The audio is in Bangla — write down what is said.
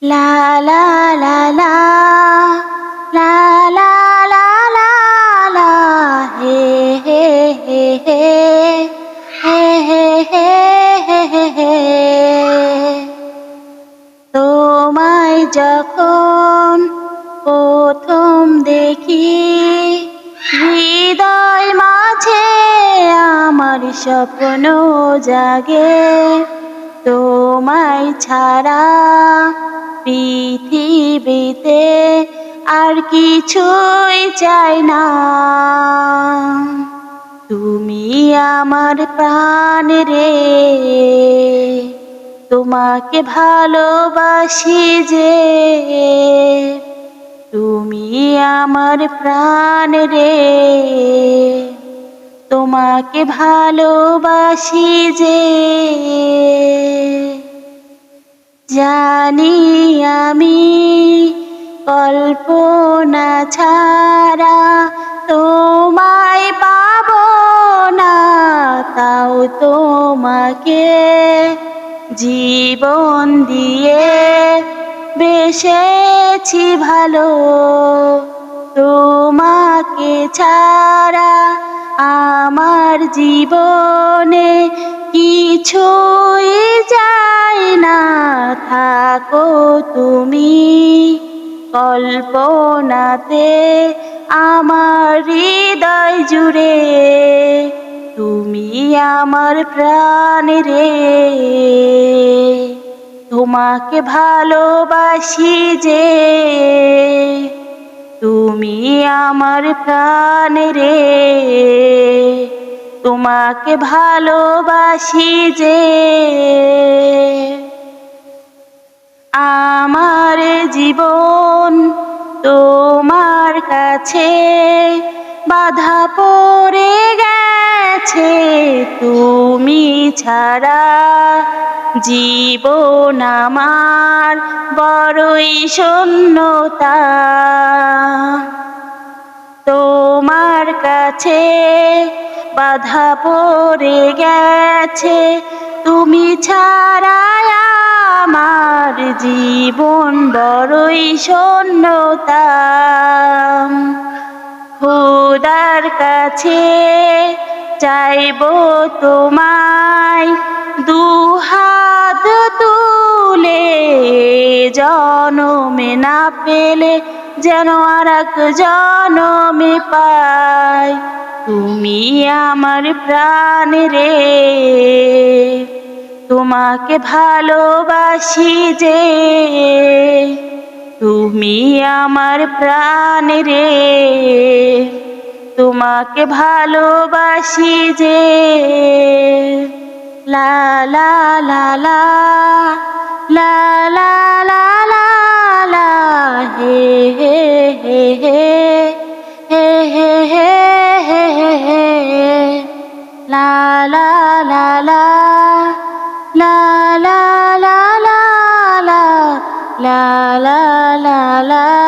লা লা লা লা লা লা লা লা লা হে হে হে হে হে হে হে হে হে হে। তোমায় যখন প্রথম দেখি হৃদয় মাঝে আমার স্বপ্ন জাগে তোমায় ছাড়া পৃথিবীতে আর কিছুই চাই না। তুমি আমার প্রাণ রে, তোমাকে ভালোবাসি যে। তুমি আমার প্রাণ রে, তোমাকে ভালোবাসি যে। জানি আমি কল্পনা ছাড়া তোমায় পাবো না, তাও তোমাকে জীবন দিয়ে বেসেছি ভালো। তোমাকে ছাড়া আমার জীবনে কিছুই যায় না। থাকো তুমি কল্পনাতে আমার হৃদয় জুড়ে, তুমি আমার প্রাণ রে, তোমাকে ভালোবাসি যে। তুমি আমার প্রাণ রে, তোমাকে ভালোবাসি যে। আমার জীবন তোমার কাছে বাধা পড়ে গেছে, তুমি ছাড়া জীবন আমার বড়ই শূন্যতা। তোমার কাছে বাধা পড়ে গেছে, তুমি ছাড়া আমার জীবন বড়ই শূন্যতা। খোদার কাছে চাইবো তোমায় দুহাত তুলে, জনমে না পেলে যেন আর এক জনমে পাই। তুমি আমার প্রাণ রে, তোমাকে ভালোবাসি যে। তুমি আমার প্রাণ রে, তোমাকে ভালোবাসি যে। লা লা লা লা লা লা লা লা লা হে হে হে হে হে হে হে হে হে হে। লা লা লা লা লা লা লা লা লা লা লা লা লা।